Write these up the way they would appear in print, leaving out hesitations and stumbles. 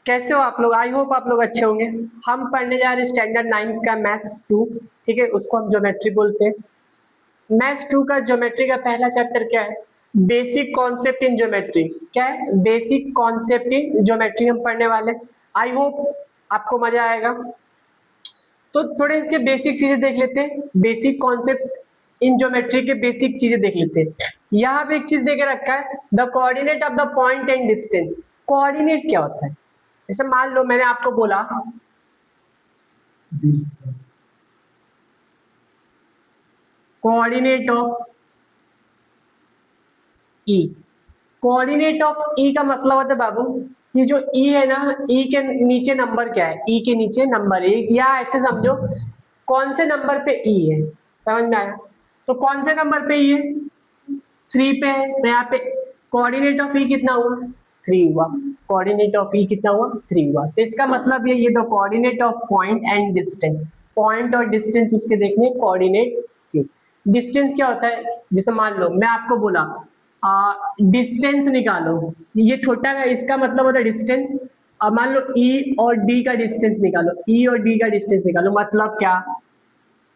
कैसे हो आप लोग? आई होप आप लोग अच्छे होंगे। हम पढ़ने जा रहे हैं स्टैंडर्ड 9 का मैथ्स 2, ठीक है, उसको हम ज्योमेट्री बोलते हैं। मैथ्स 2 का ज्योमेट्री का पहला चैप्टर क्या है? Basic concept in geometry. क्या है? बेसिक कॉन्सेप्ट इन ज्योमेट्री हम पढ़ने वाले। आई होप आपको मजा आएगा। तो थोड़े इसके बेसिक चीजें देख लेते हैं। बेसिक कॉन्सेप्ट इन ज्योमेट्री के बेसिक चीजें देख लेते हैं। यहाँ पे एक चीज देके रखा है, the coordinate of the point and distance. Coordinate क्या होता है? जैसे मान लो मैंने आपको बोला coordinate of E. Coordinate of E का मतलब होता है बाबू, ये जो ई है ना, ई के नीचे नंबर क्या है? ई के नीचे नंबर एक, या ऐसे समझो कौन से नंबर पे ई है। समझ में आया? तो कौन से नंबर पे ई है? 3 पे है, तो यहाँ पे कोऑर्डिनेट ऑफ ई कितना हुआ? 3 हुआ। कोऑर्डिनेट ऑफ ई कितना हुआ? 3 हुआ। तो इसका मतलब ये दो coordinate of point and distance. Point और डिस्टेंस उसके देखने कोऑर्डिनेट के। डिस्टेंस क्या होता है? जैसे मान लो मैं आपको बोला डिस्टेंस निकालो, ये छोटा है, इसका मतलब होता है डिस्टेंस। अब मान लो ई और डी का डिस्टेंस निकालो, ई और डी का डिस्टेंस निकालो, मतलब क्या?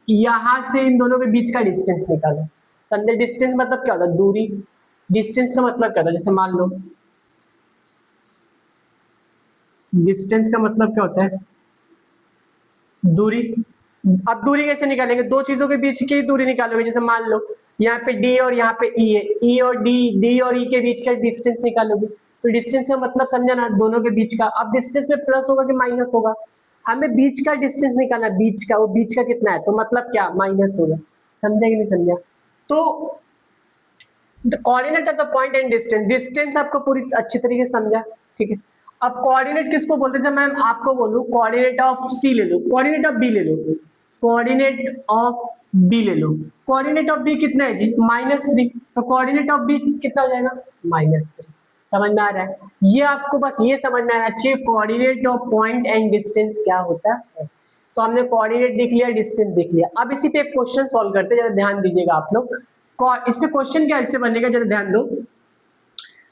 यहां से इन दोनों के बीच का डिस्टेंस निकालो। समझे? डिस्टेंस मतलब क्या होता है? दूरी। डिस्टेंस का मतलब क्या होता है? जैसे मान लो डिस्टेंस का मतलब क्या होता है? दूरी। अब दूरी कैसे निकालेंगे? दो चीजों के बीच की दूरी निकालोगे। जैसे मान लो यहाँ पे डी और यहाँ पे ई है, ई और डी, डी और ई के बीच का डिस्टेंस निकालोगे। तो डिस्टेंस का मतलब समझा ना, दोनों के बीच का। अब डिस्टेंस में प्लस होगा कि माइनस होगा? हमें बीच का डिस्टेंस निकालना, बीच का। वो बीच का कितना है? तो मतलब क्या? माइनस होगा। समझे कि नहीं समझा? तो coordinate of the point and distance, distance आपको पूरी अच्छी तरीके से समझा, ठीक है। अब कोऑर्डिनेट किसको बोलते थे? मैं आपको बोलूं कोऑर्डिनेट ऑफ सी ले लो, कोऑर्डिनेट ऑफ बी ले लो, कोऑर्डिनेट ऑफ बी ले लो। कोऑर्डिनेट ऑफ बी कितना है जी? -3। तो कोऑर्डिनेट ऑफ बी कितना हो जाएगा? -3। समझ में आ रहा है? ये आपको बस ये समझ में आना चाहिए coordinate of point and distance क्या होता है। तो हमने कोऑर्डिनेट देख लिया, डिस्टेंस देख लिया। अब इसी पे एक क्वेश्चन सॉल्व करते हैं, जरा ध्यान दीजिएगा आप लोग। इसमें क्वेश्चन क्या इससे बनेगा, जरा ध्यान दो।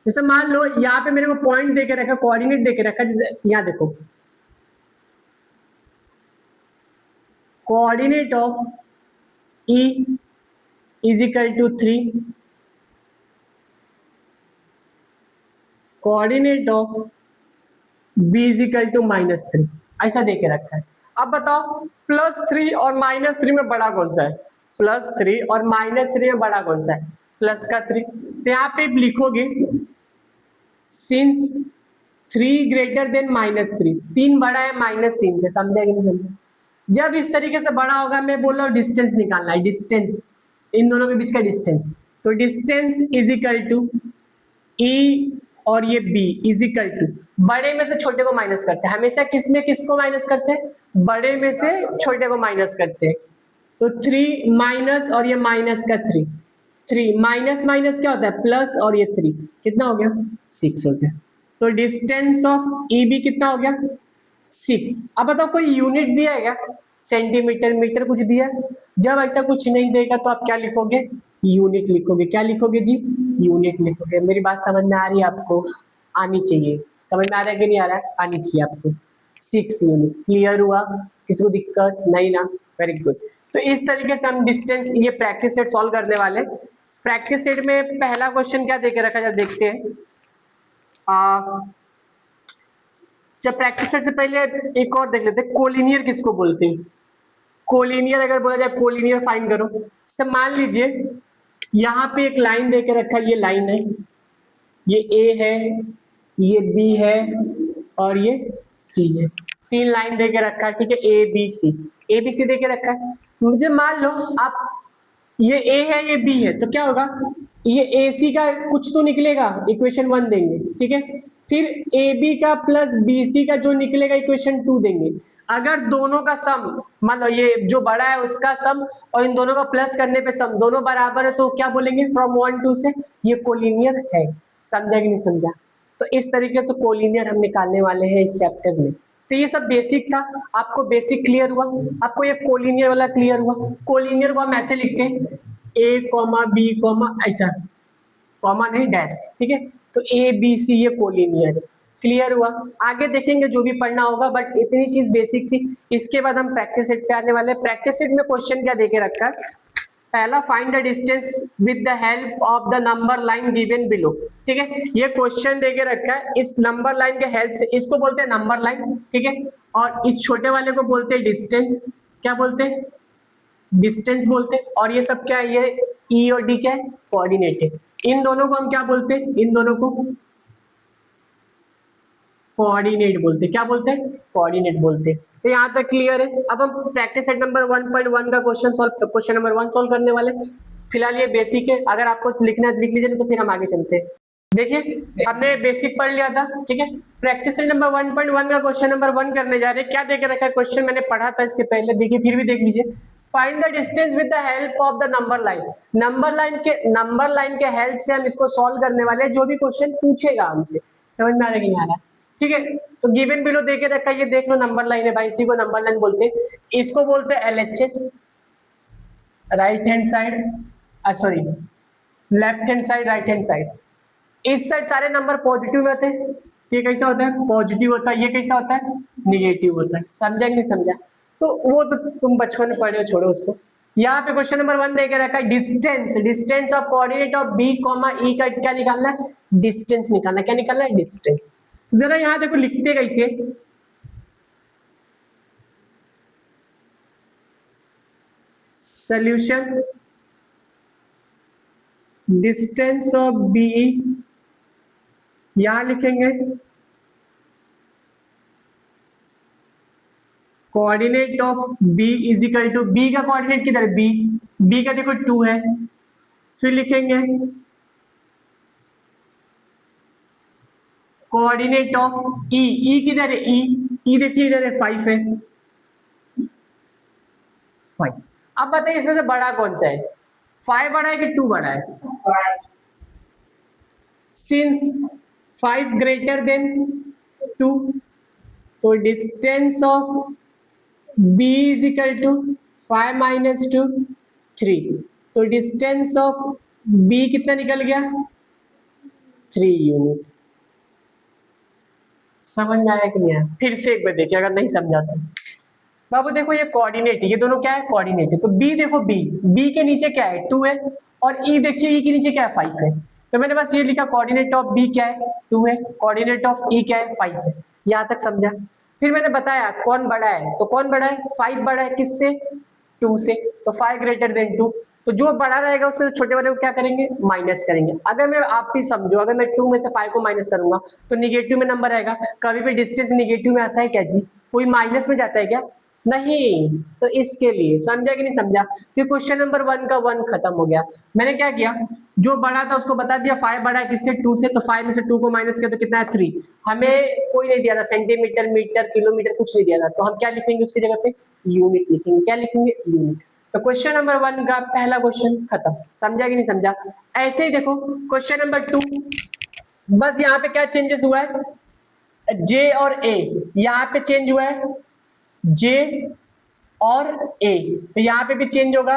जैसे मान लो यहाँ पे मेरे को पॉइंट देके रखा, कोऑर्डिनेट देके रखा, जैसे यहाँ देखो coordinate of E is equal to 3, coordinate of B is equal to -3, ऐसा देके रखा है। अब बताओ +3 और -3 में बड़ा कौन सा है? +3 और -3 में बड़ा कौन सा है? प्लस का 3। तो यहाँ पे लिखोगे सिंस 3 ग्रेटर देन -3, 3 बड़ा है -3 से। समझा कि नहीं समझा? जब इस तरीके से बड़ा होगा, मैं बोल रहा हूँ डिस्टेंस निकालना है, डिस्टेंस, इन दोनों के बीच का डिस्टेंस। तो डिस्टेंस इज इक्वल टू ई और ये बी इज इक्वल टू, बड़े में से छोटे को माइनस करते हैं हमेशा। किसमें किसको माइनस करते हैं? बड़े में से छोटे को माइनस करते हैं। तो 3 माइनस और ये माइनस का 3, 3 माइनस माइनस क्या होता है? प्लस, और ये 3 कितना हो गया? 6 हो गया। तो डिस्टेंस ऑफ ई बी कितना हो गया? 6। अब बताओ कोई यूनिट दिया है क्या? सेंटीमीटर, मीटर कुछ दिया? जब ऐसा कुछ नहीं देगा तो आप क्या लिखोगे? यूनिट लिखोगे। क्या लिखोगे जी? यूनिट लिखोगे। मेरी बात समझ में आ रही है आपको? आनी चाहिए। समझ में आ रहा है कि नहीं आ रहा है? आनी चाहिए आपको। 6 यूनिट। क्लियर हुआ? किसी को दिक्कत नहीं ना? Very good. तो इस तरीके से हम डिस्टेंस, ये प्रैक्टिस सेट सॉल्व करने वाले। प्रैक्टिस सेट में पहला क्वेश्चन क्या देके रखा है, देखते हैं। जब प्रैक्टिस सेट से पहले एक और देख लेते हैं, कोलिनियर किसको बोलते हैं? कोलिनियर अगर बोला जाए, कोलिनियर फाइंड करो। सब मान लीजिए यहाँ पे एक लाइन देके रखा है, ये लाइन है, ये ए है, ये बी है और ये सी है। 3 लाइन देके रखा है, ठीक है, ए बी सी। ए बी सी देके रखा है। मुझे मान लो आप, ये ए है, ये बी है, तो क्या होगा? ये ए सी का कुछ तो निकलेगा, इक्वेशन 1 देंगे, ठीक है। फिर ए बी का प्लस बी सी का जो निकलेगा, इक्वेशन 2 देंगे। अगर दोनों का सम, मान लो ये जो बड़ा है उसका सम और इन दोनों का प्लस करने पे सम दोनों बराबर है, तो क्या बोलेंगे? फ्रॉम 1 2 से ये कोलिनियर है। समझा कि नहीं समझा? तो इस तरीके से कोलिनियर हम निकालने वाले हैं इस चैप्टर में। तो ये सब बेसिक था, आपको बेसिक क्लियर हुआ? आपको ये कोलिनियर वाला क्लियर हुआ? कोलिनियर को हम ऐसे लिखते हैं, ए कॉमा बी कॉमा, ऐसा कॉमा नहीं, डैश, ठीक है। तो ए बी सी ये कोलिनियर है। क्लियर हुआ? आगे देखेंगे जो भी पढ़ना होगा, बट इतनी चीज बेसिक थी। इसके बाद हम प्रैक्टिस सेट पे आने वाले। प्रैक्टिस सेट में क्वेश्चन क्या देके रखा है? पहला, find the distance with the help of the number line given below. ठीक है, ये क्वेश्चन देके रखा है, इस नंबर लाइन के हेल्प से, इसको बोलते हैं नंबर लाइन, ठीक है, और इस छोटे वाले को बोलते हैं डिस्टेंस। क्या बोलते हैं? डिस्टेंस बोलते हैं। और ये सब क्या है? ये ई और डी क्या है? कोऑर्डिनेट है। इन दोनों को हम क्या बोलते हैं? इन दोनों को कोऑर्डिनेट बोलते हैं। क्या बोलते हैं? कोऑर्डिनेट बोलते हैं। तो यहाँ तक क्लियर है? अब हम प्रैक्टिस सेट नंबर 1.1 का क्वेश्चन नंबर 1 सॉल्व करने वाले। फिलहाल ये बेसिक है, अगर आपको लिखना है लिख लीजिए, नहीं तो फिर हम आगे चलते हैं। देखिए, हमने बेसिक पढ़ लिया था, ठीक है। प्रैक्टिस सेट नंबर 1.1 का क्वेश्चन नंबर 1 करने जा रहे हैं। क्या देके रखा है क्वेश्चन? मैंने पढ़ा था इसके पहले, देखिए फिर भी देख लीजिए। Find the distance with the help of the number line. Number line के हेल्प से हम इसको सॉल्व करने वाले हैं, जो भी क्वेश्चन पूछेगा हमसे। समझ में आ रहा है कि नहीं आ रहा है? ठीक है, तो गिवन बिलो देके रखा है, ये देख लो नंबर लाइन है भाई, इसी को नंबर लाइन बोलते हैं। इसको बोलते हैं LHS, right hand side, sorry left hand side, right hand side. इस साइड सारे नंबर पॉजिटिव में होते हैं। ये कैसा होता है? पॉजिटिव होता है। ये कैसा होता है? निगेटिव होता है। समझा कि नहीं समझा? तो वो तो तुम बचपन में पढ़े हो, छोड़ो उसको। यहाँ पे क्वेश्चन नंबर 1 देके रखा है distance of coordinate of B comma E का क्या निकालना है? डिस्टेंस निकालना है। क्या निकालना है? डिस्टेंस। जरा यहाँ देखो लिखते कैसे, सॉल्यूशन डिस्टेंस ऑफ बी, यहां लिखेंगे coordinate of B is equal to, B का कोऑर्डिनेट किधर है? बी का देखो 2 है। फिर लिखेंगे कोऑर्डिनेट ऑफ ई किधर है? ई देखिए इधर है, 5 है, 5। अब बताइए इसमें से बड़ा कौन सा है? 5 बड़ा है कि 2 बड़ा है? सिंस 5 ग्रेटर देन 2, तो distance of b is equal to 5 minus 2, 3। तो डिस्टेंस ऑफ b कितना निकल गया? 3 यूनिट। समझ में आया कि नहीं आया? फिर से एक बार देखिए, अगर नहीं समझा तो। बाबू देखो ये कोऑर्डिनेट है, ये दोनों क्या है? कोऑर्डिनेट है। तो b देखो, b के नीचे क्या है? 2 है, और e देखिए e के नीचे क्या है? 5 है। तो मैंने बस ये लिखा कोऑर्डिनेट ऑफ b क्या है? 2 है, कोऑर्डिनेट ऑफ e क्या है? 5 है। यहां तक समझा? फिर मैंने बताया कौन बड़ा है, तो कौन बड़ा है? 5 बड़ा है किससे? 2 से। तो 5 ग्रेटर देन 2, तो जो बड़ा रहेगा उसमें से छोटे वाले को क्या करेंगे? माइनस करेंगे। अगर मैं, आप भी समझो, अगर मैं 2 में से 5 को माइनस करूंगा तो निगेटिव में नंबर आएगा। कभी भी डिस्टेंस निगेटिव में आता है क्या जी? कोई माइनस में जाता है क्या? नहीं। तो इसके लिए समझा कि नहीं समझा? तो क्वेश्चन नंबर 1 का 1 खत्म हो गया। मैंने क्या किया, जो बड़ा था उसको बता दिया। 5 बड़ा है किससे? 2 से। तो 5 में से 2 को माइनस किया तो कितना है? 3। हमें कोई नहीं दिया था, सेंटीमीटर, मीटर, किलोमीटर कुछ नहीं दिया था, तो हम क्या लिखेंगे उसकी जगह पे? यूनिट लिखेंगे। क्या लिखेंगे? यूनिट। तो क्वेश्चन नंबर 1 का पहला क्वेश्चन खत्म। समझा कि नहीं समझा? ऐसे ही देखो क्वेश्चन नंबर 2, बस यहाँ पे क्या चेंजेस हुआ है? जे और ए यहाँ पे चेंज हुआ है, जे और ए। तो यहाँ पे भी चेंज होगा,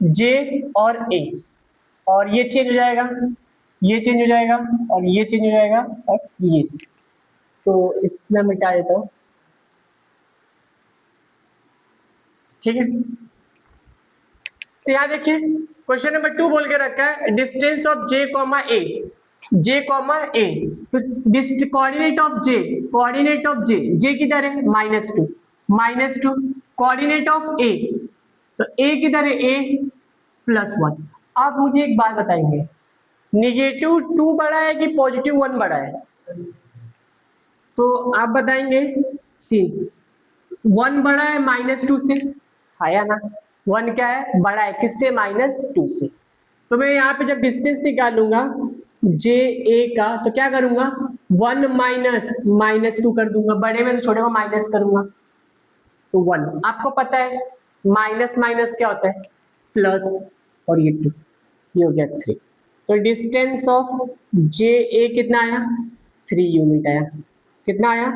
जे और ए, और ये चेंज हो जाएगा, ये चेंज हो जाएगा, और ये चेंज हो जाएगा, और ये। तो इसमें मिटा देता हूँ, ठीक है। तो यहाँ देखिए क्वेश्चन नंबर 2 बोल के रखा है distance of J comma A, J comma A. तो कोऑर्डिनेट ऑफ जे किधर है? -2, कोऑर्डिनेट ऑफ ए, तो ए किधर है? ए +1। आप मुझे एक बात बताएंगे, निगेटिव 2 बड़ा है कि पॉजिटिव 1 बड़ा है? तो आप बताएंगे सी 1 बड़ा है -2 से, आया ना? 1 क्या है? बड़ा है किससे? -2 से। तो मैं यहाँ पे जब डिस्टेंस निकालूंगा जे ए का, तो क्या करूंगा? 1 -2 कर दूंगा, बड़े में से छोटे को माइनस करूंगा, तो 1। आपको पता है माइनस माइनस क्या होता है? प्लस, और ये 2, ये हो गया 3। तो डिस्टेंस ऑफ जे ए कितना आया? 3 यूनिट आया। कितना आया?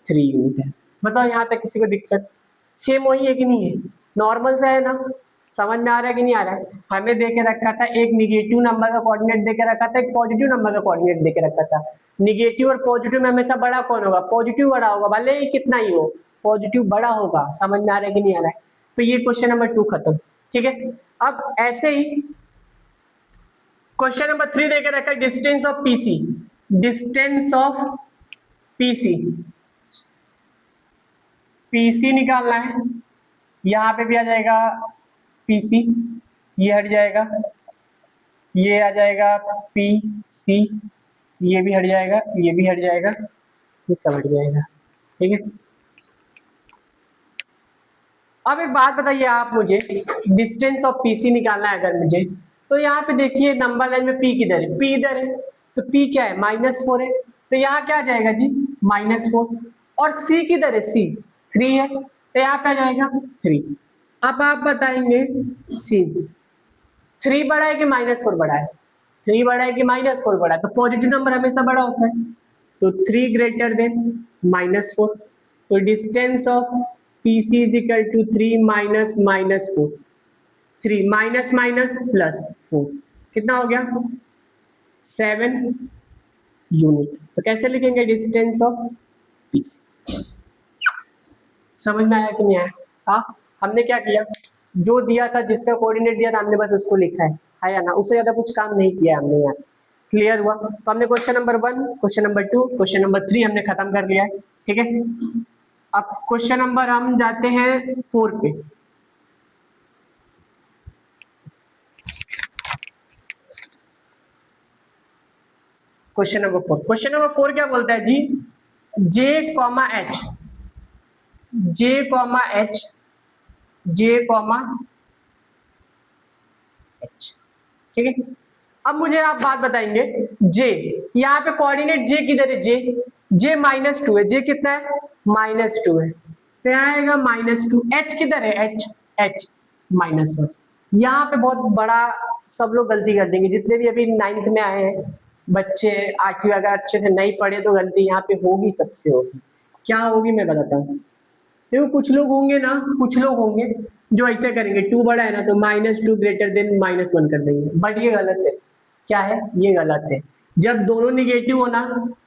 3 यूनिट है। बताओ यहाँ तक किसी को दिक्कत? सेम वही है कि नहीं है? नॉर्मल सा है ना? समझ में आ रहा है कि नहीं आ रहा है? हमें दे के रखा था एक निगेटिव नंबर का कोऑर्डिनेट दे के रखा था, एक पॉजिटिव नंबर का कोऑर्डिनेट दे के रखा था। निगेटिव और पॉजिटिव में हमेशा बड़ा कौन होगा? पॉजिटिव बड़ा होगा, भले ही कितना ही हो, पॉजिटिव बड़ा होगा। समझ में आ रहा है कि नहीं आ रहा है? तो ये क्वेश्चन नंबर 2 खत्म। ठीक है, अब ऐसे ही क्वेश्चन नंबर 3 दे के रखा है distance of PC. Distance of PC, PC निकालना है। यहाँ पे भी आ जाएगा पीसी, ये हट जाएगा, ये आ जाएगा पीसी, ये भी हट जाएगा, ये भी हट जाएगा, ये सब हट जाएगा। ठीक है, अब एक बात बताइए आप मुझे, डिस्टेंस ऑफ पीसी निकालना है अगर मुझे, तो यहाँ पे देखिए नंबर लाइन में पी किधर है? पी इधर है, तो पी क्या है? -4 है, तो यहाँ क्या आ जाएगा जी? -4। और सी किधर है? सी 3 है, तो यहाँ पे आ जाएगा 3। अब आप बताएंगे सीन्स 3 बड़ा है कि -4 बड़ा है? 3 बड़ा है कि -4 बड़ा है? तो पॉजिटिव नंबर हमेशा बड़ा होता है, तो 3 ग्रेटर देन -4। तो distance of PC is equal to 3 minus -4, 3 minus minus plus 4, कितना हो गया? 7 यूनिट। तो कैसे लिखेंगे डिस्टेंस ऑफ PC? समझ में आया कि नहीं आया? हाँ, हमने क्या किया, जो दिया था, जिसका कोऑर्डिनेट दिया था, हमने बस उसको लिखा है या ना? उससे ज्यादा कुछ काम नहीं किया हमने यहाँ। क्लियर हुआ? तो हमने question number 1, question number 2, question number 3 हमने खत्म कर लिया है। ठीक है, अब क्वेश्चन नंबर हम जाते हैं 4 पे। क्वेश्चन नंबर 4, क्वेश्चन नंबर 4 क्या बोलता है जी? J, H, J, H, J, H। ठीक है, अब मुझे आप बात बताएंगे, J, यहाँ पे कोऑर्डिनेट J किधर है? J -2 है। J कितना है? -2 है, तो यहाँ आएगा -2। H किधर है? H -1। यहाँ पे बहुत बड़ा सब लोग गलती कर देंगे, जितने भी अभी 9th में आए हैं बच्चे, 8वीं अगर अच्छे से नहीं पढ़े तो गलती यहाँ पे होगी, सबसे होगी। क्या होगी मैं बताता हूँ। देखो कुछ लोग होंगे ना, कुछ लोग होंगे जो ऐसे करेंगे, 2 बड़ा है ना तो -2 ग्रेटर देन -1 कर देंगे, बट ये गलत है। क्या है? ये गलत है। जब दोनों निगेटिव हो ना,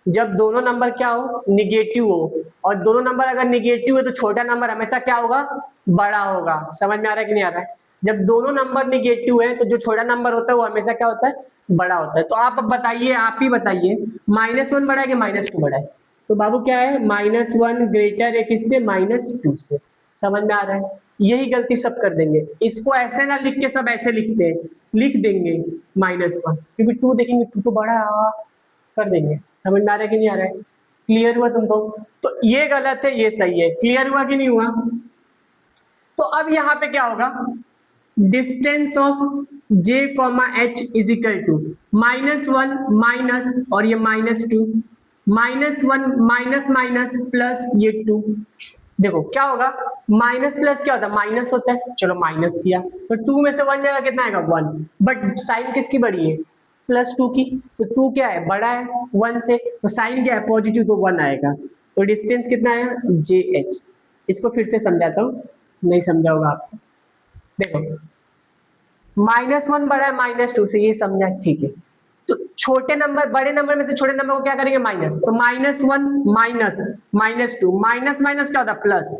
जब दोनों नंबर क्या हो? निगेटिव हो, और दोनों नंबर अगर निगेटिव है तो छोटा नंबर हमेशा क्या होगा? बड़ा होगा। समझ में आ रहा है कि नहीं आ रहा है? जब दोनों नंबर निगेटिव है तो जो छोटा नंबर होता है वो हमेशा क्या होता है? बड़ा होता है। तो आप अब बताइए, आप ही बताइए, -1 बड़ा है कि -2 बड़ा है? तो बाबू क्या है? -1 ग्रेटर है किससे? -2 से। समझ में आ रहा है? यही गलती सब कर देंगे, इसको ऐसे ना लिख के सब ऐसे लिखते हैं, लिख देंगे -1, क्योंकि 2 देखेंगे 2 तो बड़ा कर देंगे। समझ में आ रहा है कि नहीं आ रहा है? क्लियर हुआ तुमको? तो ये गलत है, ये सही है। क्लियर हुआ कि नहीं हुआ? तो अब यहाँ पे क्या होगा? Distance of J, H is equal to -1 minus, और ये -2, -1 माइनस माइनस प्लस ये 2। देखो क्या होगा? माइनस प्लस क्या होता है? माइनस होता है। चलो माइनस किया तो 2 में से 1 जाएगा, कितना आएगा? 1। बट साइन किसकी बड़ी है? +2 की। तो 2 क्या है? बड़ा है 1 से, तो साइन क्या है? पॉजिटिव, तो 1 आएगा। तो डिस्टेंस कितना आया? JH। इसको फिर से समझाता हूँ, नहीं समझा होगा आपको। देखो -1 बड़ा है -2 से, ये समझा? ठीक है। तो छोटे नंबर, बड़े नंबर में से छोटे नंबर को क्या करेंगे? माइनस। तो -1 माइनस -2, माइनस माइनस क्या होता है? प्लस,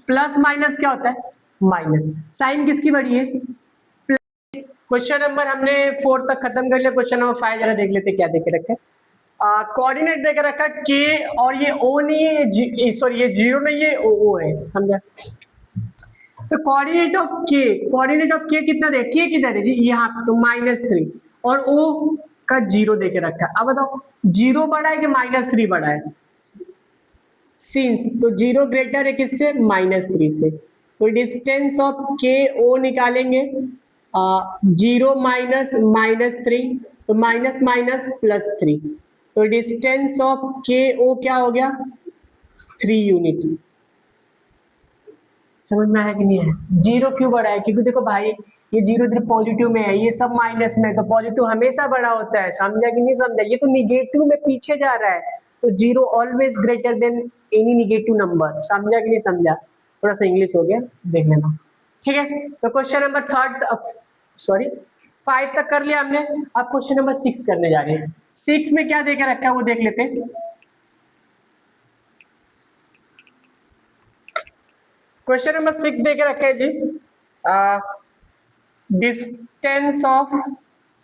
प्लस माइनस क्या होता है? माइनस। साइन किसकी बड़ी है? क्वेश्चन नंबर हमने 4 तक खत्म कर लिया। क्वेश्चन नंबर 5 जरा देख लेते क्या देके रखा है। कोऑर्डिनेट देके रखा है के, और ये ओ नहीं है, सॉरी ये 0 नहीं है, ओ है। समझा? तो कोऑर्डिनेट ऑफ के कितना दे? के किधर है जी? यहाँ, तो -3, और ओ का 0 देके रखा है। अब बताओ 0 बड़ा है कि -3 बड़ा है? सिंस तो 0 ग्रेटर है किससे? -3 से। तो डिस्टेंस ऑफ के ओ निकालेंगे, 0 माइनस -3, तो माइनस माइनस +3। तो डिस्टेंस ऑफ के ओ क्या हो गया? 3 यूनिट। समझ में आया कि नहीं है? 0 क्यों बड़ा है? क्योंकि देखो भाई, ये 0 इधर पॉजिटिव में है, ये सब माइनस में है, तो पॉजिटिव हमेशा बड़ा होता है। समझा कि नहीं समझा? ये तो निगेटिव में पीछे जा रहा है, तो 0 always greater than any negative number. समझा कि नहीं समझा? थोड़ा सा इंग्लिश हो गया, देख लेना। ठीक है, तो क्वेश्चन नंबर 5 तक कर लिया हमने। अब क्वेश्चन नंबर 6 करने जा रहे हैं। 6 में क्या देकर रखा है वो देख लेते हैं। क्वेश्चन नंबर 6 देकर रखा है जी, distance of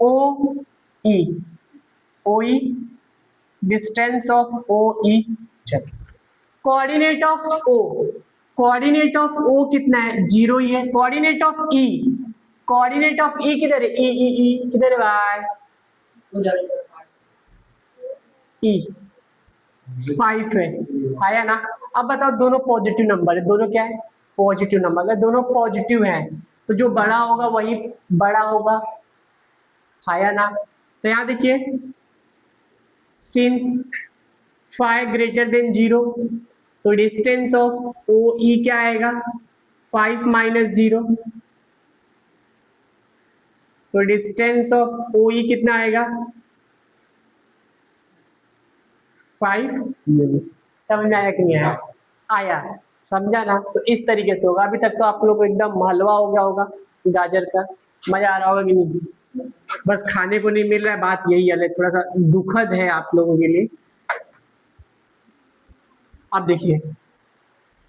O E, distance of O E. Coordinate of O कितना है, 0 ही है। कोऑर्डिनेट ऑफ ई किधर है, ई किधर है भाई, ई 5 है, आया ना। अब बताओ दोनों पॉजिटिव नंबर है, दोनों क्या है, पॉजिटिव नंबर। अगर दोनों पॉजिटिव हैं तो जो बड़ा होगा वही बड़ा होगा, आया ना। तो यहां देखिए, सिंस 5 ग्रेटर देन 0, तो डिस्टेंस ऑफ ओ ई क्या आएगा, 5 माइनस 0, तो डिस्टेंस ऑफ ओ ई कितना आएगा, 5 यूनिट। समझ में आया कि नहीं आया, आया, समझा ना। तो इस तरीके से होगा। अभी तक तो आप लोग को एकदम हलवा हो गया होगा गाजर का, मजा आ रहा होगा कि नहीं। बस खाने को नहीं मिल रहा है, बात यही है, थोड़ा सा दुखद है आप लोगों के लिए। अब देखिए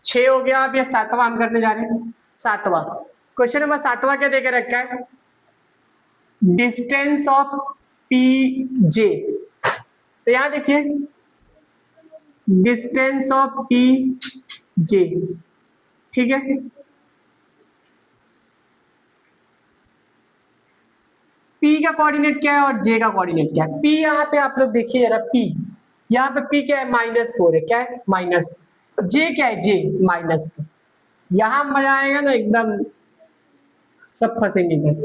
6 हो गया, अब ये 7वां हम करने जा रहे हैं। 7वां क्वेश्चन नंबर 7वां क्या देकर रखा है, डिस्टेंस ऑफ पी जे। तो यहां देखिए, डिस्टेंस ऑफ पी जे, ठीक है। पी का कोऑर्डिनेट क्या है और जे का कोऑर्डिनेट क्या है। पी यहाँ पे आप लोग देखिए जरा, पी यहाँ पे पी क्या है, -4 है, क्या है, माइनस। जे क्या है, जे -2। यहां मजा आएगा ना एकदम, सब फंसेंगे इधर।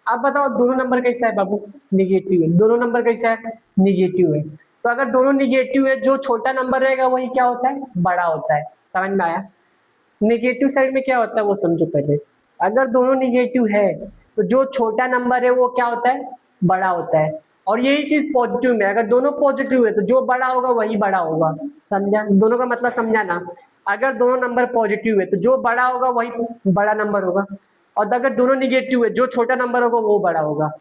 अब बताओ दोनों नंबर कैसा है बाबू, निगेटिव है। दोनों नंबर कैसा है, निगेटिव है। तो अगर दोनों निगेटिव है, जो छोटा नंबर रहेगा वही क्या होता है, बड़ा होता है। समझ में आया। निगेटिव साइड में क्या होता है वो समझो पहले। अगर दोनों निगेटिव है तो जो छोटा नंबर है वो क्या होता है, बड़ा होता है। और यही चीज पॉजिटिव में, अगर दोनों पॉजिटिव है तो जो बड़ा होगा वही बड़ा होगा। समझा, दोनों का मतलब समझा ना। अगर दोनों नंबर पॉजिटिव है तो जो बड़ा होगा वही बड़ा नंबर होगा, और अगर दोनों निगेटिव है जो छोटा नंबर होगा वो बड़ा होगा।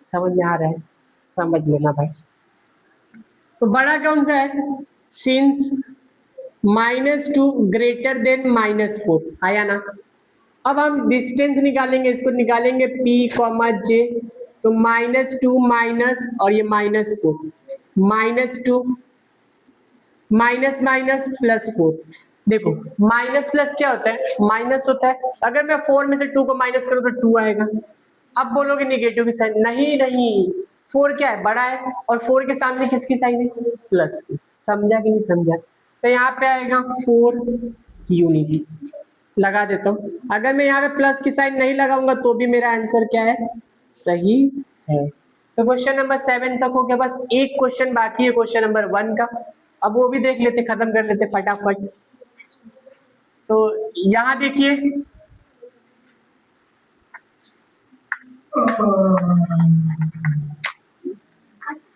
समझ में आ रहा है, समझ लेना भाई। तो बड़ा कौन सा है, सिंस -2 ग्रेटर देन -4, आया ना। अब हम डिस्टेंस निकालेंगे, इसको निकालेंगे p, j। तो -2 माइनस और ये -4, -2 माइनस माइनस +4। देखो माइनस प्लस क्या होता है, माइनस होता है। अगर मैं 4 में से 2 को माइनस करूं तो 2 आएगा। अब बोलोगे निगेटिव की साइन, नहीं नहीं, 4 क्या है, बड़ा है, और 4 के सामने किसकी साइन है, प्लस की। समझा कि नहीं समझा। तो यहाँ पे आएगा 4 यूनिट, लगा देता हूँ। अगर मैं यहाँ पे प्लस की साइन नहीं लगाऊंगा तो भी मेरा आंसर क्या है, सही है। तो क्वेश्चन नंबर 7 तक हो गया। बस एक क्वेश्चन बाकी है, क्वेश्चन नंबर 1 का। अब वो भी देख लेते, खत्म कर लेते फटाफट। तो यहां देखिए,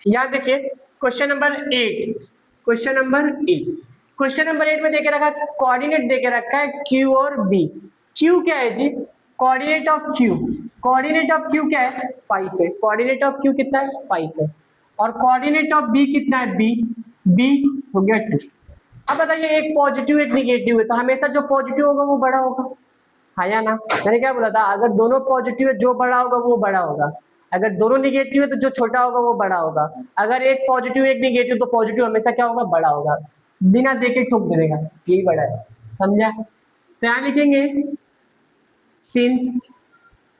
यहां देखिए question number 8, question number 8, question number 8 में देके रखा है, कोऑर्डिनेट देके रखा है Q और B। Q क्या है जी, coordinate of Q, coordinate of Q क्या है, 5 है। कोऑर्डिनेट ऑफ Q कितना है, 5 है। और कोऑर्डिनेट ऑफ B कितना है, B हो गया 2। अब बताइए, एक पॉजिटिव एक निगेटिव है, तो हमेशा जो पॉजिटिव होगा वो बड़ा होगा, हाँ या ना। मैंने क्या बोला था, अगर दोनों पॉजिटिव है जो बड़ा होगा वो बड़ा होगा, अगर दोनों निगेटिव है तो जो छोटा होगा वो बड़ा होगा। अगर एक पॉजिटिव एक निगेटिव तो पॉजिटिव हमेशा क्या होगा, बड़ा होगा। बिना देखे ठोक देगा, यही बड़ा है। समझा। तो यहाँ लिखेंगे सिंस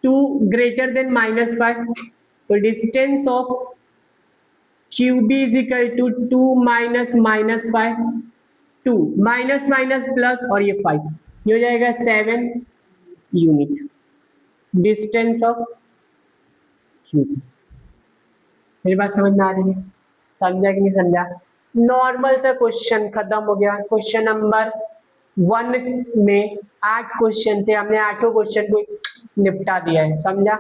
2 ग्रेटर देन -5, तो distance of QB is equal to 2 minus -5, 2 minus minus plus और ये 5, ये हो जाएगा 7 यूनिट डिस्टेंस ऑफ क्यूब। मेरी बात समझ में आ रही है, समझा कि नहीं समझा। नॉर्मल सा क्वेश्चन खत्म हो गया। क्वेश्चन नंबर 1 में 8 क्वेश्चन थे, हमने 8 क्वेश्चन को निपटा दिया है। समझा,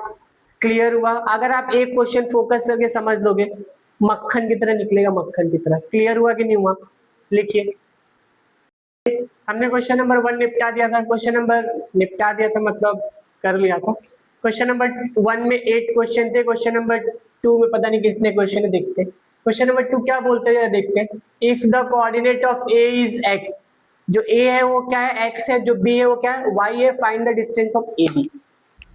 क्लियर हुआ। अगर आप एक क्वेश्चन फोकस करके समझ लोगे, मक्खन की तरह निकलेगा, मक्खन की तरह। क्लियर हुआ कि नहीं हुआ, लिखिए। हमने क्वेश्चन नंबर 1 निपटा दिया था, क्वेश्चन नंबर निपटा दिया था मतलब कर लिया था। क्वेश्चन नंबर 1 में 8 क्वेश्चन थे, क्वेश्चन नंबर 2 में पता नहीं कितने क्वेश्चन है, देखते हैं। क्वेश्चन नंबर 2 क्या बोलते हैं देखते हैं। If the coordinate of A is x, जो ए है वो क्या है, एक्स है, जो बी है वो क्या है, वाई है। Find the distance of A B,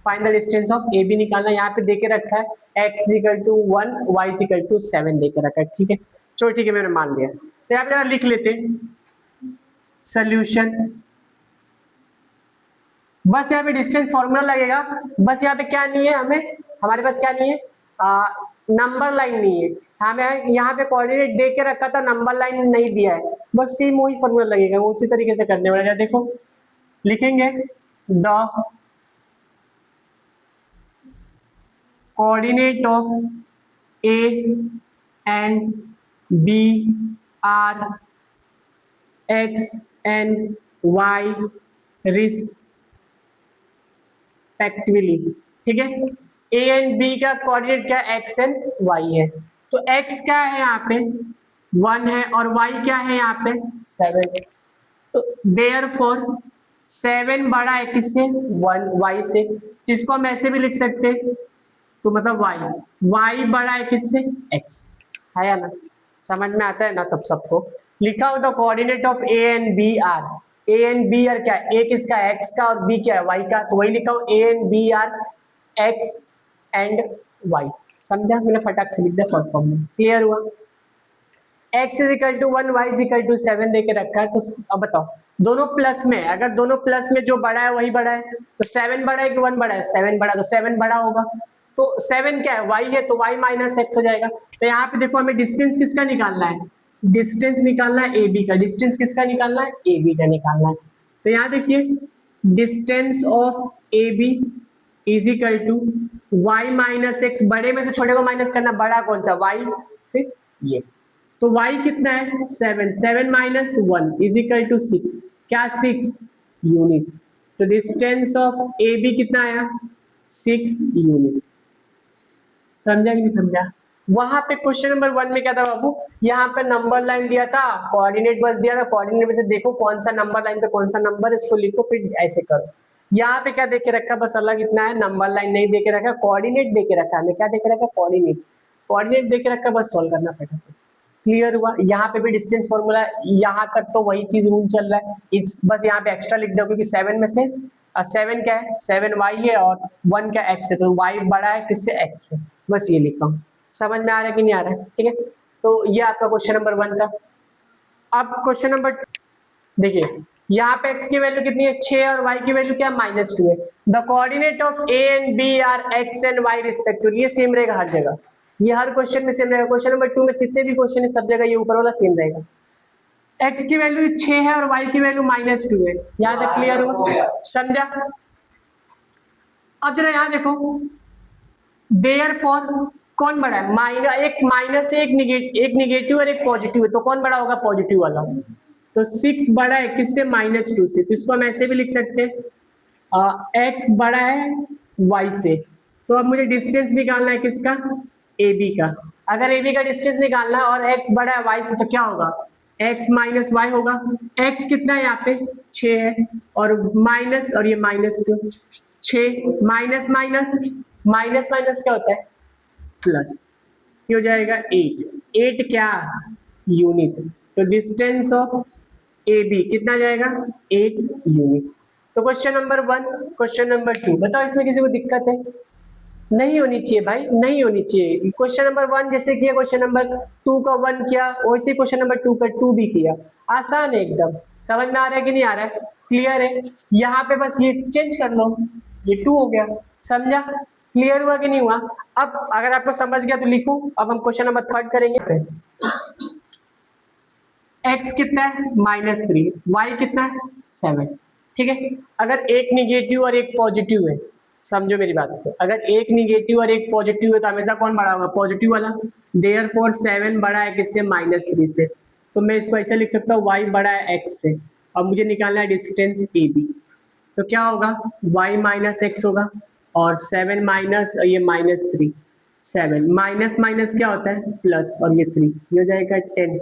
find the distance of A B निकालना। यहाँ पे देके रखा है x equal to 1, y equal to 7 देके रखा है, ठीक है। चलो ठीक है, मैंने मान लिया। तो यहाँ पे जरा लिख लेते हैं सोल्यूशन। बस यहाँ पे डिस्टेंस फॉर्मूला लगेगा, बस यहाँ पे क्या नहीं है हमें, हमारे पास क्या नहीं है, नंबर लाइन नहीं है हमें। यहाँ पे कोऑर्डिनेट दे के रखा था, नंबर लाइन नहीं दिया है, बस सेम वही फॉर्मूला लगेगा, वो उसी तरीके से करने वाला है। देखो लिखेंगे the coordinate of A and B are x and y respectively, ठीक है। ए एंड बी का कोऑर्डिनेट क्या है, एक्स एंड वाई है। तो एक्स क्या है यहाँ पे 1 है और वाई क्या है यहाँ पे 7 है। तो देयरफॉर 7 बड़ा है किससे, 1 वाई से, जिसको हम ऐसे भी लिख सकते हैं, तो मतलब वाई बड़ा है किससे, एक्स है या ना, समझ में आता है ना तब सबको। लिखा हो the coordinate of A and B are, A and B are क्या है, ए किसका है, एक्स का, और बी क्या है, वाई का। तो वही लिखा हो A and B are x and y, समझा, मैंने फटाक से लिख दिया शॉर्ट फॉर्म में, क्लियर हुआ। x is equal to 1, y is equal to 7 देके रखा है। तो अब बताओ दोनों प्लस में, अगर दोनों प्लस में जो बड़ा है वही बड़ा है, तो 7 बड़ा है कि 1 बड़ा है, 7 बड़ा, तो 7 बड़ा होगा। तो 7 क्या है, y है, तो y माइनस एक्स हो जाएगा। तो यहाँ पे देखो हमें डिस्टेंस किसका निकालना है, डिस्टेंस निकालना है ए बी का, डिस्टेंस किसका निकालना है, ए बी का निकालना है। तो यहाँ देखिए distance of A B is equal to y minus x, बड़े में से छोटे को माइनस करना, बड़ा कौन सा, वाई, फिर ये। तो y कितना है 7, 7 माइनस 1 इज इक्वल टू 6, क्या 6 यूनिट। तो डिस्टेंस ऑफ ए बी कितना आया 6 यूनिट, समझा कि नहीं समझा। वहां पे क्वेश्चन नंबर 1 में क्या था बाबू, यहाँ पे नंबर लाइन दिया था, कोऑर्डिनेट बस दिया था, कोऑर्डिनेट में से देखो कौन सा नंबर लाइन पे कौन सा नंबर, इसको लिखो फिर ऐसे करो। यहाँ पे क्या देके रखा, बस अलग इतना है, नंबर लाइन नहीं देके रखा, कोऑर्डिनेट देके रखा, हमें क्या देके रखा, कोऑर्डिनेट, कोऑर्डिनेट देके रखा, बस सॉल्व करना पड़ेगा। क्लियर हुआ। यहाँ पे भी डिस्टेंस फॉर्मूला, यहाँ तक तो वही चीज रूल चल रहा है, इस बस यहाँ पे एक्स्ट्रा लिख दो, क्योंकि 7 में से 7 क्या है, 7 वाई है और 1 क्या एक्स है, तो वाई बड़ा है किससे, एक्स से, बस ये लिखा हूँ। समझ में आ रहा है कि नहीं आ रहा है, ठीक है। तो ये आपका क्वेश्चन नंबर 1 था। अब क्वेश्चन नंबर देखिए, यहाँ पे x की वैल्यू कितनी है 6 और y की वैल्यू क्या -2 है। The coordinate of a and b are x and y respectively, ये सेम रहेगा हर जगह, ये हर क्वेश्चन में सेम रहेगा। क्वेश्चन नंबर 2 में जितने भी क्वेश्चन है सब जगह ये ऊपर वाला सेम रहेगा। x की वैल्यू 6 है और y की वैल्यू -2 है, यहाँ तक क्लियर हुआ, समझा। अब जरा यहाँ देखो, देयरफॉर कौन बड़ा है, एक माइनस है, एक निगेटिव और एक पॉजिटिव है, तो कौन बड़ा होगा, पॉजिटिव वाला। तो 6 बड़ा है किससे, -2 से, तो इसको हम ऐसे भी लिख सकते हैं, x बड़ा है y से। तो अब मुझे डिस्टेंस निकालना है किसका, ए बी का। अगर ए बी का डिस्टेंस निकालना है और x बड़ा है y से, तो क्या होगा, x माइनस वाई होगा। x कितना है यहाँ पे 6 है, और माइनस, और ये -2, 6 माइनस माइनस माइनस माइनस क्या होता है, प्लस, क्या हो जाएगा 8 क्या यूनिट। तो डिस्टेंस ऑफ ए बी कितना जाएगा 8 यूनिट। तो क्वेश्चन नंबर 1, क्वेश्चन नंबर 2, बताओ इसमें किसी को दिक्कत है, नहीं होनी चाहिए भाई, नहीं होनी चाहिए। क्वेश्चन नंबर 1 जैसे किया, क्वेश्चन नंबर 2 का 1 किया, वैसे क्वेश्चन नंबर 2 का 2 भी किया, आसान है एकदम। समझ में आ रहा है कि नहीं आ रहा है, क्लियर है। यहाँ पे बस ये चेंज कर लो, ये 2 हो गया, समझा, क्लियर हुआ कि नहीं हुआ। अब अगर आपको समझ गया तो लिखो। अब हम क्वेश्चन नंबर 3 करेंगे। x कितना है -3, y कितना है 7, ठीक है। अगर एक निगेटिव और एक पॉजिटिव है, समझो मेरी बात को, अगर एक निगेटिव और एक पॉजिटिव है तो हमेशा कौन बड़ा होगा, पॉजिटिव वाला। देयरफॉर 7 बड़ा है किससे, -3 से, तो मैं इसको ऐसे लिख सकता हूँ, y बड़ा है x से। अब मुझे निकालना है डिस्टेंस ए बी, तो क्या होगा, y माइनस एक्स होगा, और 7 माइनस ये -3, 7 माइनस माइनस क्या होता है, प्लस, और ये 3, ये हो जाएगा 10,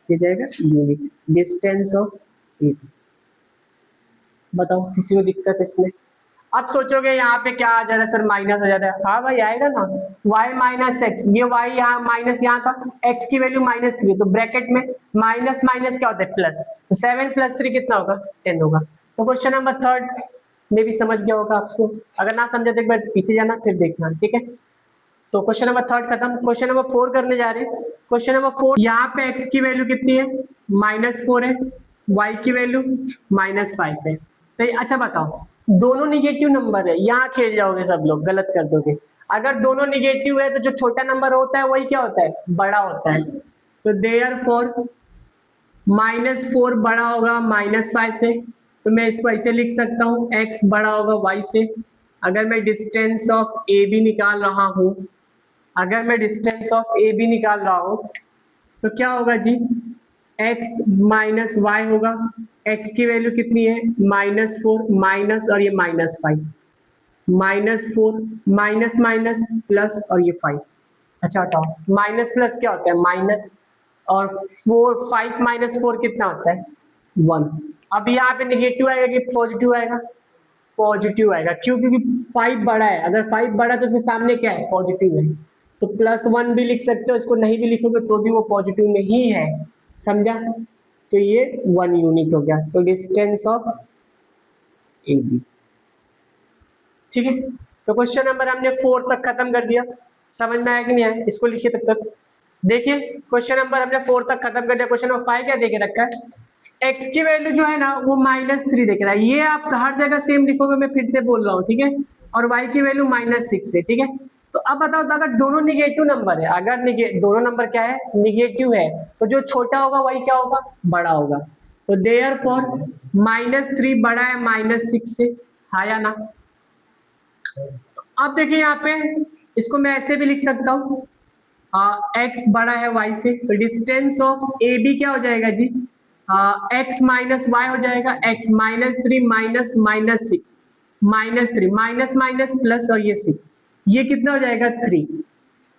ये जाएगा unit distance of A B. बताओ किसी को दिक्कत इसमें, अब सोचोगे यहाँ पे क्या आ जा रहा है सर, माइनस आ जा रहा है। हाँ भाई आएगा ना, y माइनस एक्स, ये y यहाँ माइनस यहाँ का, x की वैल्यू -3, तो ब्रैकेट में माइनस माइनस क्या होता है प्लस, तो 7 + 3 कितना होगा 10 होगा। तो क्वेश्चन नंबर 3 में भी समझ गया होगा आपको, अगर ना समझे तो एक बार पीछे जाना फिर देखना, ठीक है। तो क्वेश्चन नंबर 3 खत्म। क्वेश्चन नंबर 4 करने जा रहे हैं। क्वेश्चन नंबर 4, यहाँ पे x की वैल्यू कितनी है -4 है, y की वैल्यू -5 है। तो अच्छा बताओ, दोनों निगेटिव नंबर है, यहाँ खेल जाओगे सब लोग, गलत कर दोगे। अगर दोनों निगेटिव है तो जो छोटा नंबर होता है वही क्या होता है, बड़ा होता है। तो देयरफॉर -4 बड़ा होगा -5 से, तो मैं इसको ऐसे लिख सकता हूँ x बड़ा होगा y से। अगर मैं डिस्टेंस ऑफ ए बी निकाल रहा हूँ, अगर मैं डिस्टेंस ऑफ ए बी निकाल रहा हूँ तो क्या होगा जी, x माइनस वाई होगा। x की वैल्यू कितनी है -4 माइनस और ये -5, -4 माइनस माइनस प्लस और ये 5। अच्छा बताओ माइनस प्लस क्या होता है माइनस, और 5 - 4 कितना होता है 1। अब यहाँ पे निगेटिव आएगा कि पॉजिटिव आएगा, पॉजिटिव आएगा। क्यों, क्योंकि 5 बड़ा है, अगर 5 बड़ा है तो उसके सामने क्या है पॉजिटिव है, तो +1 भी लिख सकते हो, इसको नहीं भी लिखोगे तो भी वो पॉजिटिव में ही है, समझा। तो ये 1 यूनिट हो गया, तो डिस्टेंस ऑफ ए बी, ठीक है। तो क्वेश्चन नंबर हमने 4 तक खत्म कर दिया, समझ में आया कि नहीं आया, इसको लिखिए तब तक। देखिए क्वेश्चन नंबर हमने 4 तक खत्म कर दिया। क्वेश्चन नंबर 5 क्या देके रखा है, x की वैल्यू जो है ना वो -3 देख रहा है, ये आप हर जगह सेम लिखोगे, मैं फिर से बोल रहा हूँ, ठीक है। और y की वैल्यू -6 है, ठीक है। तो अब बताओ, तो अगर दोनों निगेटिव नंबर है, अगर दोनों नंबर क्या है निगेटिव है, तो जो छोटा होगा वही क्या होगा बड़ा होगा। तो देयरफॉर -3 बड़ा है -6 से, हाँ या ना। अब देखिए यहाँ पे इसको मैं ऐसे भी लिख सकता हूँ, x बड़ा है y से, तो डिस्टेंस ऑफ ए बी क्या हो जाएगा जी, x माइनस वाई हो जाएगा, x -3 minus -6 -3 minus minus plus और ये 6, ये कितना हो जाएगा 3।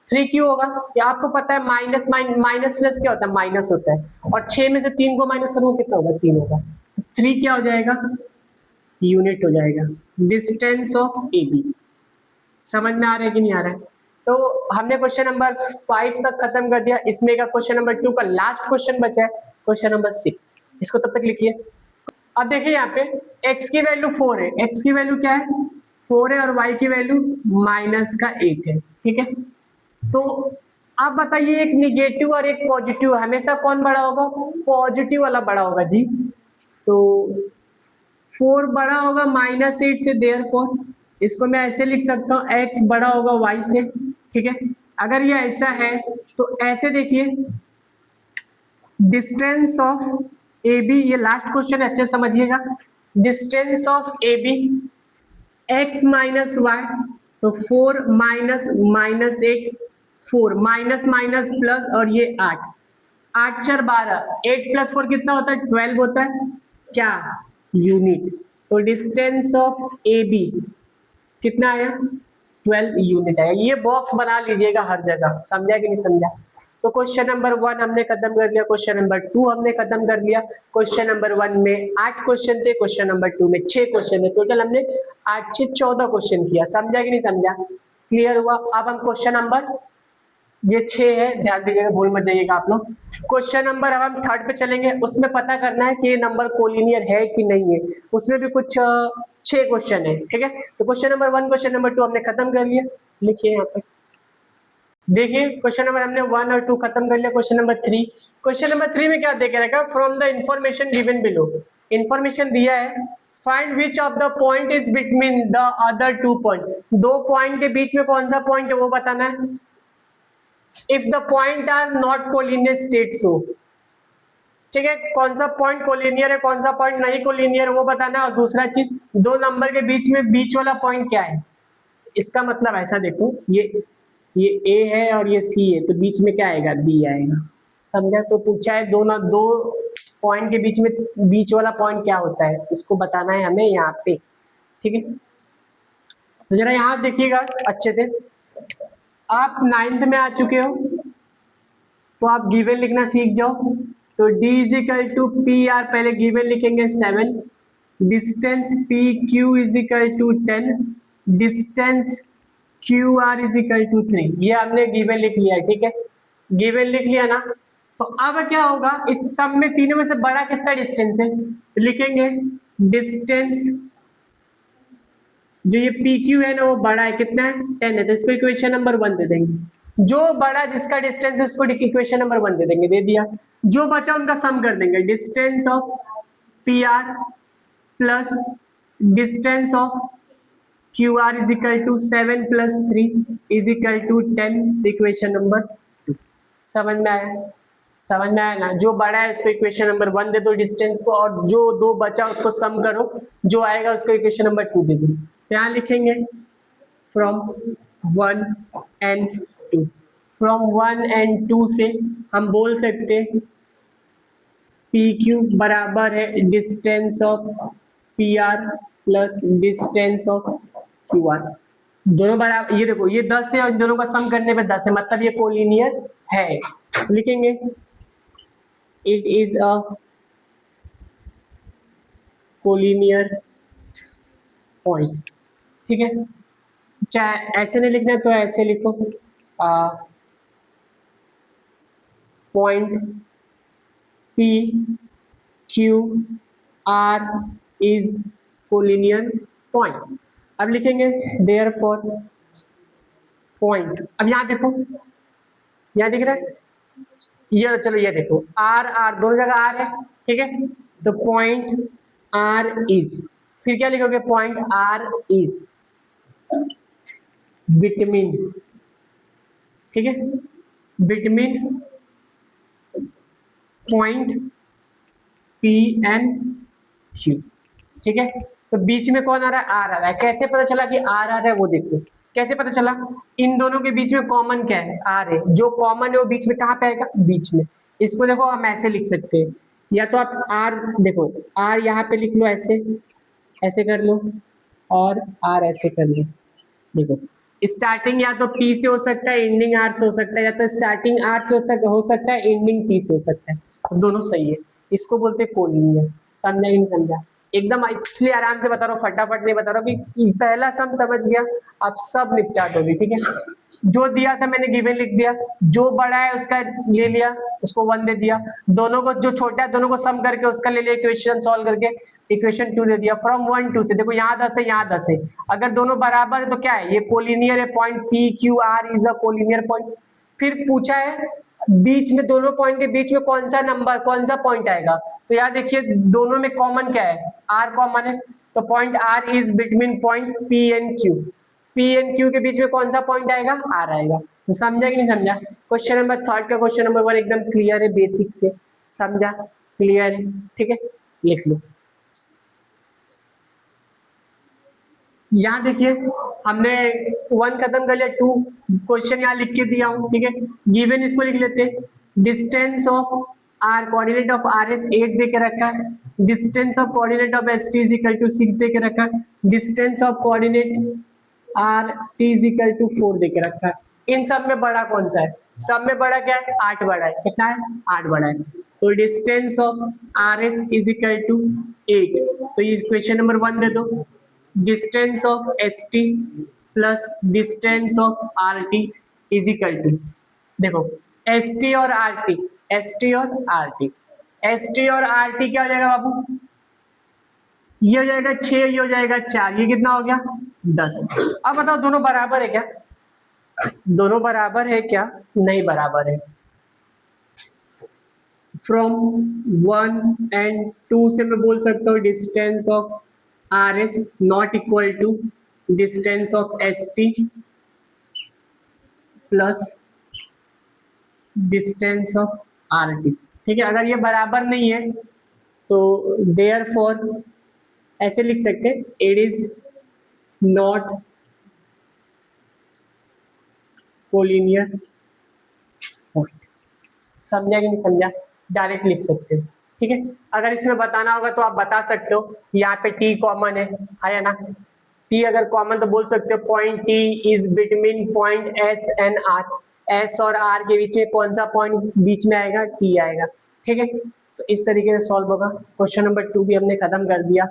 3 क्यों होगा, ये आपको पता है माइनस माइनस प्लस क्या होता है माइनस होता है, और 6 में से 3 को माइनस करूँ कितना होगा 3 होगा, तो 3 क्या हो जाएगा यूनिट हो जाएगा डिस्टेंस ऑफ ए बी। समझ में आ रहा है कि नहीं आ रहा है। तो हमने क्वेश्चन नंबर 5 तक खत्म कर दिया, इसमें का क्वेश्चन नंबर 2 का लास्ट क्वेश्चन बचा है क्वेश्चन नंबर 6, इसको तब तक लिखिए। अब देखिए यहाँ पे x की वैल्यू 4 है, x की वैल्यू क्या है 4 है, और y की वैल्यू -8 है, ठीक है। तो आप बताइए एक निगेटिव और एक पॉजिटिव, हमेशा कौन बड़ा होगा, पॉजिटिव वाला बड़ा होगा जी। तो 4 बड़ा होगा -8 से, देयरफॉर इसको मैं ऐसे लिख सकता हूँ x बड़ा होगा y से, ठीक है। अगर ये ऐसा है तो ऐसे देखिए डिस्टेंस ऑफ ए बी, ये लास्ट क्वेश्चन अच्छे समझिएगा, distance of A B x minus y, तो 4 माइनस -8, 4 माइनस माइनस प्लस और ये 8, 8 4 12, 8 + 4 कितना होता है 12 होता है क्या यूनिट। तो डिस्टेंस ऑफ ए बी कितना आया 12 यूनिट आया। ये बॉक्स बना लीजिएगा हर जगह, समझा कि नहीं समझा। तो क्वेश्चन नंबर 1 हमने खत्म कर लिया, क्वेश्चन नंबर 2 हमने खत्म कर लिया। क्वेश्चन नंबर 1 में 8 क्वेश्चन थे, क्वेश्चन नंबर 2 में 6 क्वेश्चन थे, टोटल हमने 8 से 14 क्वेश्चन किया, समझा कि नहीं समझा, क्लियर हुआ। अब हम क्वेश्चन नंबर, ये 6 है, ध्यान दीजिएगा, भूल मत जाइएगा आप लोग। क्वेश्चन नंबर अब हम 3 पे चलेंगे, उसमें पता करना है कि ये नंबर कोलिनियर है कि नहीं है, उसमें भी कुछ 6 क्वेश्चन है, ठीक है। तो क्वेश्चन नंबर 1 क्वेश्चन नंबर 2 हमने खत्म कर लिया, लिखिए यहाँ पे। देखिए क्वेश्चन नंबर हमने 1 और 2 खत्म कर लिया। क्वेश्चन नंबर 3, क्वेश्चन नंबर 3 में क्या देके रखा, from the information given below, information दिया है, find which of the point is between the other 2 point, 2 point के बीच में कौन सा पॉइंट है वो बताना है। If the point are not collinear state so, ठीक है, कौन सा पॉइंट कोलिनियर है कौन सा पॉइंट नहीं कोलिनियर है वो बताना है। और दूसरा चीज, 2 नंबर के बीच में बीच वाला पॉइंट क्या है, इसका मतलब ऐसा देखो, ये A है और ये C है, तो बीच में क्या आएगा B आएगा, समझा। तो पूछा है 2 पॉइंट के बीच में बीच वाला पॉइंट क्या होता है, उसको बताना है हमें यहाँ पे, ठीक है। तो जरा यहाँ देखिएगा अच्छे से, आप 9th में आ चुके हो तो आप गिवन लिखना सीख जाओ। तो D = PR, पहले गिवन लिखेंगे 7, distance P Q is equal to 10, distance Q R is equal to 3। ये हमने गिवन लिख लिया है, ठीक है, गिवन लिख लिया ना। तो अब क्या होगा, इस सब में तीनों में से बड़ा किसका डिस्टेंस है, तो लिखेंगे डिस्टेंस जो ये पी क्यू है ना वो बड़ा है, कितना है 10 है, तो इसको इक्वेशन नंबर 1 दे देंगे। जो बड़ा जिसका डिस्टेंस है उसको इक्वेशन नंबर 1 दे देंगे, दे दिया। जो बचा उनका सम कर देंगे, distance of P R plus distance of Q R is equal to 7 plus 3 is equal to 10, equation number 2। समझ में आया, समझ में आया ना। जो बड़ा है उसको इक्वेशन नंबर 1 दे दो डिस्टेंस को, और जो दो बचा उसको सम करो, जो आएगा उसको इक्वेशन नंबर 2 दे दो। यहाँ लिखेंगे फ्रॉम 1 एंड 2, फ्रॉम 1 एंड 2 से हम बोल सकते पी क्यू बराबर है distance of P R plus distance of Q are, दोनों बराबर। ये देखो ये 10 है और इन दोनों का सम करने पे 10 है, मतलब ये कोलिनियर है। लिखेंगे it is a collinear point, ठीक है। चाहे ऐसे नहीं लिखना तो ऐसे लिखो, point P Q R is collinear point. अब लिखेंगे देयरफॉर पॉइंट, अब यहां देखो, यहां दिख रहा है ये, चलो ये देखो आर आर दोनों जगह आर है, ठीक है, तो पॉइंट आर इज, फिर क्या लिखोगे, पॉइंट आर इज बिटवीन, ठीक है, between point P and Q, ठीक है। तो बीच में कौन आ रहा है, आर आ रहा है। कैसे पता चला कि आर आ रहा है वो देखो, कैसे पता चला, इन दोनों के बीच में कॉमन क्या है, आर है, जो कॉमन है वो बीच में कहाँ पे आएगा, बीच में। इसको देखो हम ऐसे लिख सकते हैं, या तो आप आर देखो, आर यहाँ पे लिख लो, ऐसे ऐसे कर लो, और आर ऐसे कर लो। देखो स्टार्टिंग या तो पी से हो सकता है, एंडिंग आर से हो सकता है, या तो स्टार्टिंग आर से हो सकता है, एंडिंग पी से हो सकता है, दोनों सही है। इसको बोलते हैं कोलिनियर। समझा कि नहीं समझा, एकदम इसलिए आराम से बता रहा हूँ, फटाफट नहीं बता रहा हूँ कि पहला सम समझ गया आप सब निपटा दोगे, ठीक है। जो दिया था मैंने गिवन लिख दिया, जो बड़ा है उसका ले लिया, उसको 1 दे दिया, दोनों को जो छोटा है दोनों को सम करके उसका ले लिया, इक्वेशन सॉल्व करके इक्वेशन 2 दे दिया। फ्रॉम 1 2 से देखो यहाँ 10 है यहाँ 10 है, अगर दोनों बराबर है तो क्या है, ये कोलिनियर है, point P Q R is a collinear point. फिर पूछा है बीच में, दोनों पॉइंट के बीच में कौन सा नंबर, कौन सा पॉइंट आएगा, तो यार देखिए दोनों में कॉमन क्या है, आर कॉमन है, तो point R is between point P and Q, P and Q के बीच में कौन सा पॉइंट आएगा, आर आएगा। तो समझा कि नहीं समझा। क्वेश्चन नंबर 3 का क्वेश्चन नंबर 1 एकदम क्लियर है, बेसिक से समझा, क्लियर है, ठीक है, लिख लो। यहाँ देखिए हमने 1 खत्म कर लिया, 2 क्वेश्चन यहाँ लिख के दिया हूँ, ठीक है। गिवन इसको लिख लेते हैं, distance of R, coordinate of R S 8 दे के रखा है, distance of coordinate of S T is equal to 6 दे के रखा है, distance of coordinate R T is equal to 4 दे के रखा है। इन सब में बड़ा कौन सा है, सब में बड़ा क्या है, 8 बड़ा है, कितना है 8 बड़ा है, तो distance of R S is equal to 8, तो ये क्वेश्चन नंबर 1 दे दो, distance of S T plus distance of R T is equal to, देखो एस टी और आर टी, एस टी और आर टी, एस टी और R T क्या हो जाएगा बाबू, ये हो जाएगा 6, ये हो जाएगा 4, ये कितना हो गया 10। अब बताओ दोनों बराबर है क्या, दोनों बराबर है क्या, नहीं बराबर है। फ्रॉम 1 एंड 2 से मैं बोल सकता हूँ distance of R S not equal to distance of S T plus distance of R T, ठीक है। अगर ये बराबर नहीं है तो देयरफॉर ऐसे लिख सकते हैं, it is not collinear point. समझा कि नहीं समझा, डायरेक्ट लिख सकते हो, ठीक है। अगर इसमें बताना होगा तो आप बता सकते हो, यहाँ पे टी कॉमन है ना, टी अगर कॉमन तो बोल सकते हो point T is between point S and R, S और आर के बीच में कौन सा पॉइंट बीच में आएगा, टी आएगा, ठीक है। तो इस तरीके से सॉल्व होगा। क्वेश्चन नंबर 2 भी हमने खत्म कर दिया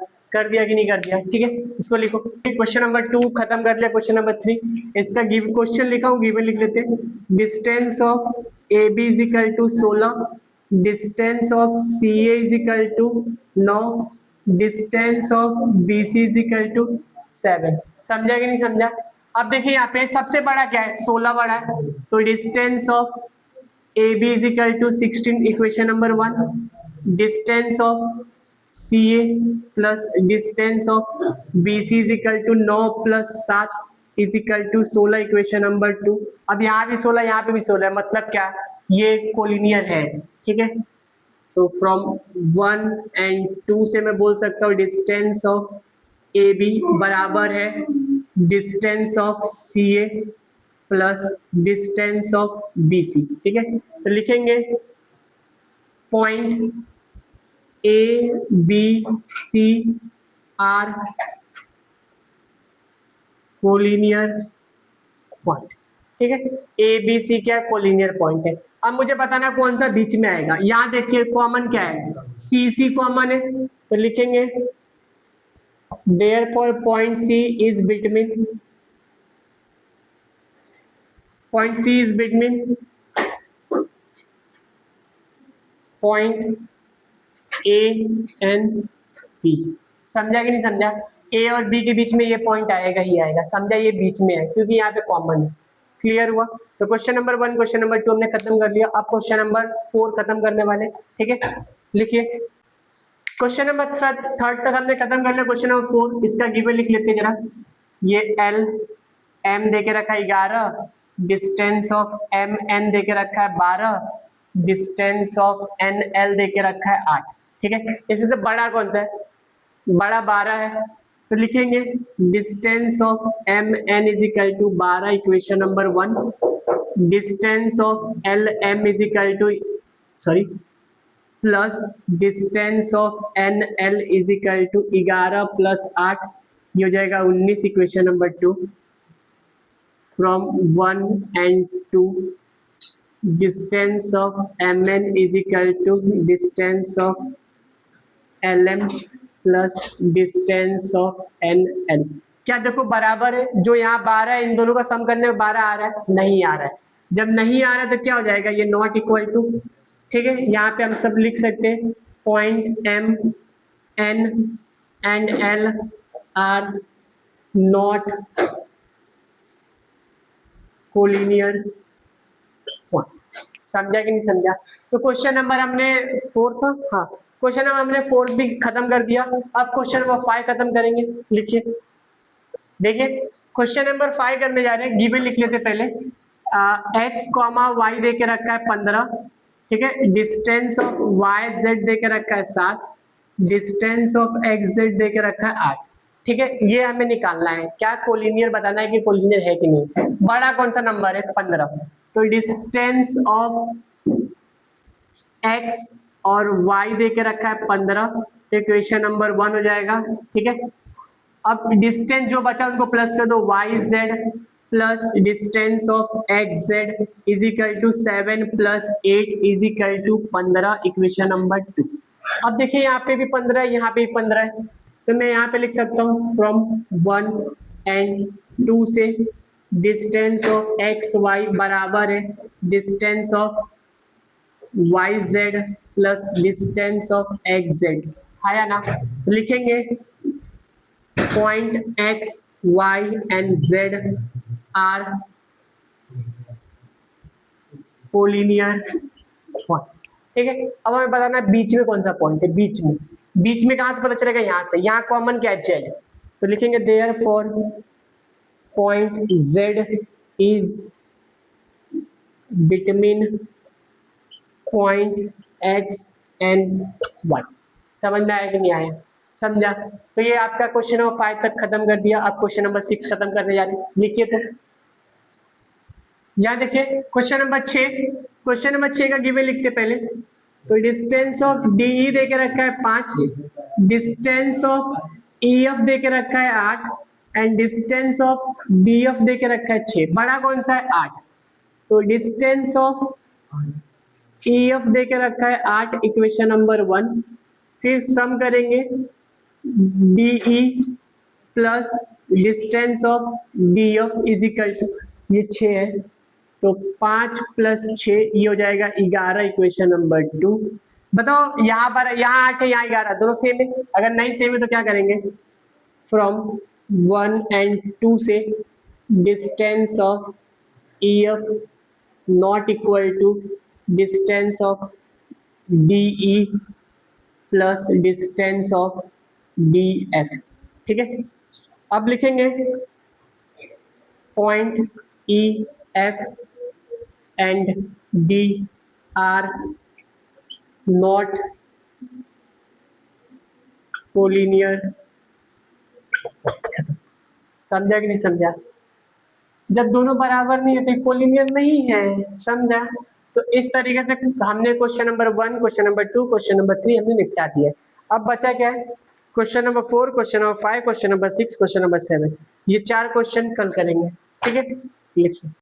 कि नहीं कर दिया, ठीक है, इसको लिखो। क्वेश्चन नंबर 2 खत्म कर लिया। क्वेश्चन नंबर 3 इसका गिव क्वेश्चन लिखा हूँ, गिवन लिख लेते हैं। Distance of A B is equal to 16, distance of C A is equal to 9, distance of B C is equal to 7। समझा कि नहीं समझा? अब देखिए यहाँ पे सबसे बड़ा क्या है, 16 बड़ा है, तो distance of A B is equal to 16, equation number 1, distance of C A plus distance of B C is equal to 9 plus 7 is equal to 16, equation number 2। अब यहाँ भी 16 यहाँ पे भी 16 है, मतलब क्या, ये कोलिनियर है, ठीक है। तो फ्रॉम 1 एंड 2 से मैं बोल सकता हूँ डिस्टेंस ऑफ ए बी बराबर है distance of C A plus distance of B C, ठीक है। तो लिखेंगे point A B C are collinear point, ठीक है। ए बी सी क्या कोलिनियर पॉइंट है। अब मुझे बताना कौन सा बीच में आएगा। यहाँ देखिए कॉमन क्या है, सी सी कॉमन है, तो लिखेंगे therefore point C is between, point C is between point A and B. समझा कि नहीं समझा? ए और बी के बीच में ये पॉइंट आएगा ही आएगा, समझा, ये बीच में है क्योंकि यहाँ पे कॉमन है। क्लियर हुआ? तो क्वेश्चन नंबर 1 क्वेश्चन नंबर 2 हमने खत्म कर लिया। अब क्वेश्चन नंबर 4 खत्म करने वाले, ठीक है। लिखिए क्वेश्चन नंबर 3 तक हमने खत्म कर लिया। क्वेश्चन नंबर 4 इसका गिवन लिख लेते हैं जरा। ये एल एम दे के रखा है 11, डिस्टेंस ऑफ एम एन दे के रखा है 12, डिस्टेंस ऑफ एन एल दे के रखा है 8, ठीक है। इसमें से बड़ा कौन सा है? बड़ा 12 है, तो लिखेंगे distance of M N is equal to 12, equation number 1, distance of L M is equal to plus distance of N L is equal to 11 plus 8, ये हो जाएगा 19, equation number 2। From 1 and 2 distance of M N is equal to distance of L M plus distance of N L. क्या देखो बराबर है, जो यहाँ 12 है इन दोनों का सम करने में 12 आ रहा है, नहीं आ रहा है। जब नहीं आ रहा है तो क्या हो जाएगा, ये नॉट इक्वल टू, ठीक है। यहाँ पे हम सब लिख सकते हैं point M N and L are not collinear point. समझा कि नहीं समझा? तो क्वेश्चन नंबर हमने 4 था, हाँ क्वेश्चन नंबर हमने 4 भी खत्म कर दिया। अब क्वेश्चन नंबर 5 खत्म करेंगे। लिखिए, देखिए क्वेश्चन नंबर 5 करने जा रहे हैं। गिवन लिख लेते पहले, एक्स कॉमा वाई दे के रखा है 15, ठीक है। डिस्टेंस ऑफ वाई जेड दे के रखा है 7, डिस्टेंस ऑफ एक्स जेड दे के रखा है 8, ठीक है। ये हमें निकालना है, क्या कोलिनियर बताना है कि कोलिनियर है कि नहीं। बड़ा कौन सा नंबर है, 15, तो डिस्टेंस ऑफ एक्स और y दे के रखा है 15, तो इक्वेशन नंबर 1 हो जाएगा, ठीक है। अब डिस्टेंस जो बचा उनको प्लस कर दो, Y Z plus distance of X Z is equal to 7 plus 8 is equal to 15, equation number 2। अब देखिए यहाँ पे भी 15 है, यहाँ पे भी 15 है, तो मैं यहाँ पे लिख सकता हूँ फ्रॉम 1 एंड 2 से डिस्टेंस ऑफ एक्स वाई बराबर है distance of Y Z plus distance of X Z, आया ना। लिखेंगे point X Y and Z are collinear point, ठीक है। अब हमें बताना है बीच में कौन सा पॉइंट है। बीच में कहां से पता चलेगा, यहाँ से। यहाँ कॉमन क्या है, जेड, तो लिखेंगे therefore point Z is between point X and Y. समझ में आया कि नहीं आया? समझा? तो ये आपका क्वेश्चन नंबर 5 तक खत्म कर दिया। अब क्वेश्चन नंबर 6 खत्म करने जा रहे हैं। लिखिए, तो यहाँ देखिए क्वेश्चन नंबर 6, क्वेश्चन नंबर 6 का गिवन लिखते पहले। तो डिस्टेंस ऑफ डी ई दे के रखा है 5, डिस्टेंस ऑफ ई एफ दे के रखा है 8 and distance of D F दे के रखा है 6। बड़ा कौन सा है, 8, तो डिस्टेंस ऑफ ई एफ दे के रखा है 8, इक्वेशन नंबर 1। फिर सम करेंगे D E plus distance of D F is equal to, ये 6 है तो 5 प्लस 6 ये हो जाएगा 11, इक्वेशन नंबर 2। बताओ यहाँ पर, यहाँ 8 है यहाँ 11, दोनों सेम है। अगर नहीं सेम है तो क्या करेंगे, फ्रॉम 1 and 2 से distance of E F not equal to distance of D E plus distance of D F. ठीक है, अब लिखेंगे point E F and D are not collinear. समझा कि नहीं समझा? जब दोनों बराबर नहीं है तो कोलिनियर नहीं है, समझा? तो इस तरीके से हमने question number 1, question number 2, question number 3 हमने निपटा दिया। अब बचा क्या है, question number 4, question number 5, question number 6, question number 7। ये 4 क्वेश्चन कल करेंगे। ठीक है, लिखिए।